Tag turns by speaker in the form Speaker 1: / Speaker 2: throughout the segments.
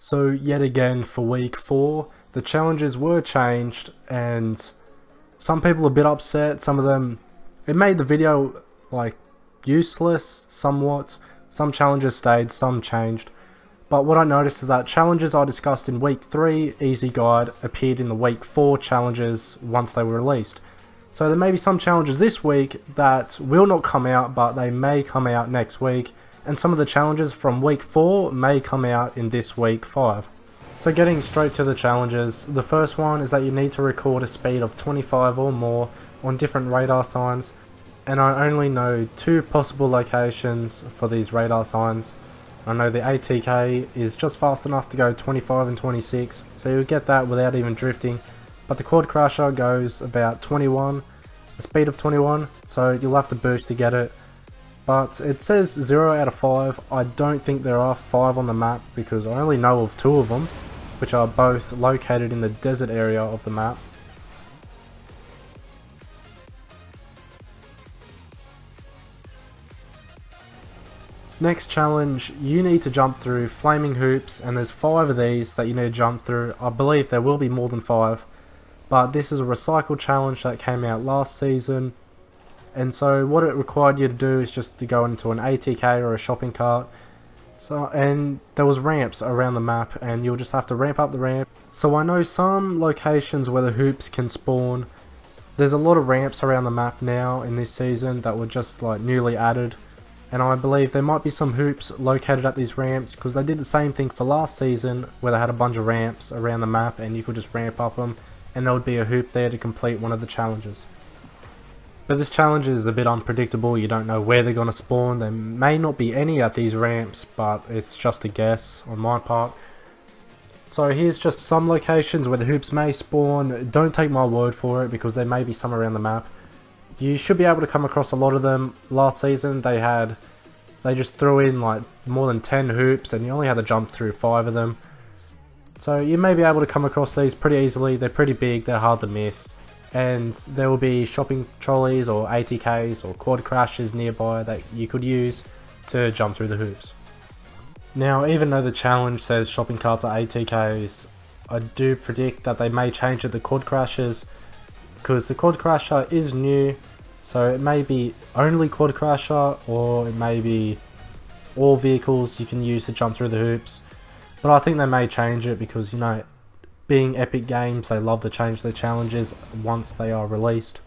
Speaker 1: So yet again for week 4, the challenges were changed and some people are a bit upset. Some of them, it made the video like useless somewhat. Some challenges stayed, some changed. But what I noticed is that challenges I discussed in week 3 easy guide appeared in the week 4 challenges once they were released. So there may be some challenges this week that will not come out, but they may come out next week. And some of the challenges from week 4 may come out in this week 5. So getting straight to the challenges, the first one is that you need to record a speed of 25 or more on different radar signs, and I only know 2 possible locations for these radar signs. I know the ATK is just fast enough to go 25 and 26, so you'll get that without even drifting, but the Quad Crasher goes about 21, a speed of 21, so you'll have to boost to get it. But it says 0 out of 5. I don't think there are 5 on the map because I only know of 2 of them, which are both located in the desert area of the map. Next challenge, you need to jump through flaming hoops, and there's 5 of these that you need to jump through. I believe there will be more than 5, but this is a recycle challenge that came out last season. And so what it required you to do is just to go into an ATK or a shopping cart. And there was ramps around the map and you'll just have to ramp up the ramp. So I know some locations where the hoops can spawn. There's a lot of ramps around the map now in this season that were just like newly added. And I believe there might be some hoops located at these ramps because they did the same thing for last season where they had a bunch of ramps around the map and you could just ramp up them and there would be a hoop there to complete one of the challenges. But this challenge is a bit unpredictable. You don't know where they're going to spawn. There may not be any at these ramps, but it's just a guess on my part. So here's just some locations where the hoops may spawn. Don't take my word for it because there may be some around the map. You should be able to come across a lot of them. Last season they just threw in like more than 10 hoops and you only had to jump through 5 of them. So you may be able to come across these pretty easily. They're pretty big, they're hard to miss. And there will be shopping trolleys or ATKs or quad crashes nearby that you could use to jump through the hoops. Now, even though the challenge says shopping carts are ATKs, I do predict that they may change it to quad crashes because the quad crasher is new, so it may be only quad crasher or it may be all vehicles you can use to jump through the hoops. But I think they may change it because, you know, being Epic Games, they love to change their challenges once they are released.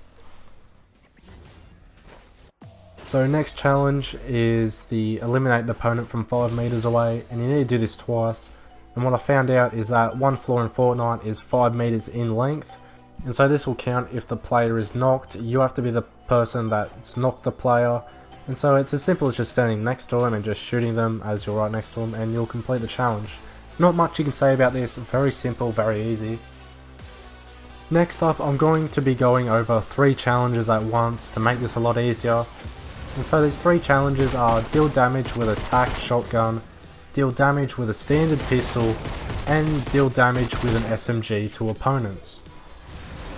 Speaker 1: So next challenge is the eliminate an opponent from 5 meters away, and you need to do this twice. And what I found out is that one floor in Fortnite is 5 meters in length, and so this will count if the player is knocked. You have to be the person that's knocked the player, and so it's as simple as just standing next to them and just shooting them as you're right next to them, and you'll complete the challenge. Not much you can say about this, very simple, very easy. Next up, I'm going to be going over 3 challenges at once to make this a lot easier. And so these 3 challenges are deal damage with a tac shotgun, deal damage with a standard pistol, and deal damage with an SMG to opponents.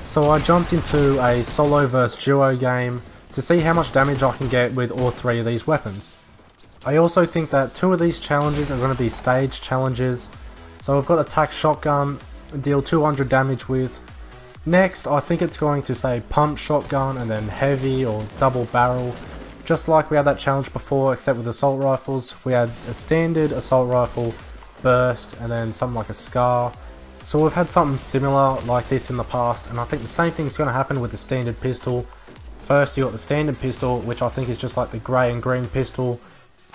Speaker 1: So I jumped into a solo vs duo game to see how much damage I can get with all 3 of these weapons. I also think that 2 of these challenges are going to be stage challenges. So I've got a tac shotgun, deal 200 damage with. Next, I think it's going to say pump shotgun and then heavy or double barrel. Just like we had that challenge before, except with assault rifles. We had a standard assault rifle, burst, and then something like a scar. So we've had something similar like this in the past, and I think the same thing's going to happen with the standard pistol. First you got the standard pistol, which I think is just like the grey and green pistol.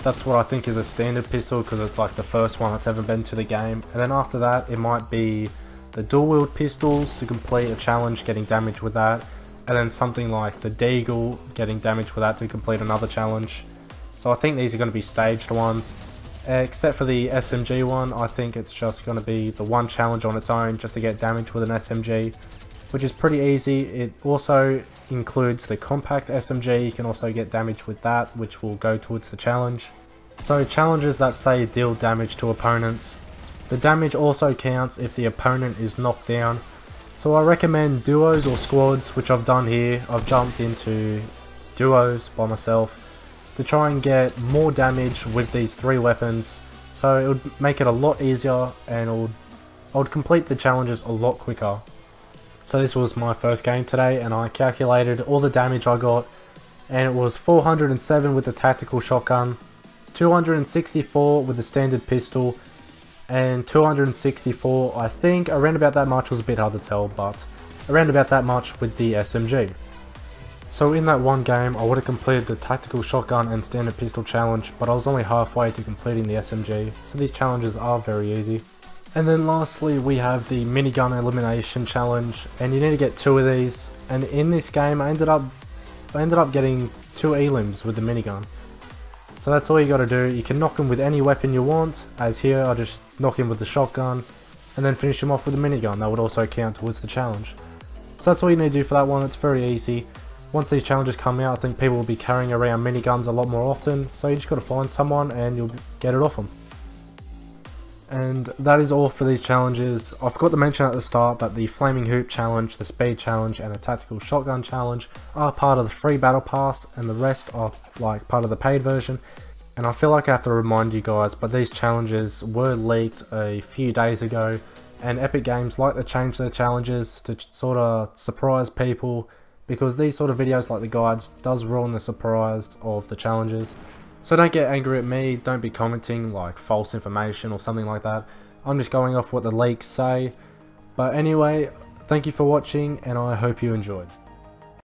Speaker 1: That's what I think is a standard pistol because it's like the first one that's ever been to the game. And then after that it might be the dual wield pistols to complete a challenge, getting damage with that. And then something like the deagle, getting damage with that to complete another challenge. So I think these are going to be staged ones. Except for the SMG one, I think it's just going to be the one challenge on its own just to get damage with an SMG, which is pretty easy. It also includes the compact SMG, you can also get damage with that, which will go towards the challenge. So challenges that say deal damage to opponents. The damage also counts if the opponent is knocked down. So I recommend duos or squads, which I've done here. I've jumped into duos by myself to try and get more damage with these 3 weapons so it would make it a lot easier, and I would complete the challenges a lot quicker. So this was my first game today, and I calculated all the damage I got, and it was 407 with the tactical shotgun, 264 with the standard pistol, and 264, I think around about that much, was a bit hard to tell, but around about that much with the SMG. So in that one game I would have completed the tactical shotgun and standard pistol challenge, but I was only halfway to completing the SMG, so these challenges are very easy. And then lastly we have the Minigun Elimination challenge, and you need to get 2 of these, and in this game I ended up getting 2 elims with the minigun. So that's all you gotta do. You can knock him with any weapon you want, as here I just knock him with the shotgun and then finish him off with the minigun. That would also count towards the challenge. So that's all you need to do for that one. It's very easy. Once these challenges come out, I think people will be carrying around miniguns a lot more often, so you just gotta find someone and you'll get it off them. And that is all for these challenges. I forgot to mention at the start that the Flaming Hoop challenge, the Speed challenge and the Tactical Shotgun challenge are part of the free battle pass, and the rest are like part of the paid version. And I feel like I have to remind you guys, but these challenges were leaked a few days ago, and Epic Games like to change their challenges to sort of surprise people, because these sort of videos like the guides does ruin the surprise of the challenges. So don't get angry at me, don't be commenting like false information or something like that. I'm just going off what the leaks say. But anyway, thank you for watching, and I hope you enjoyed.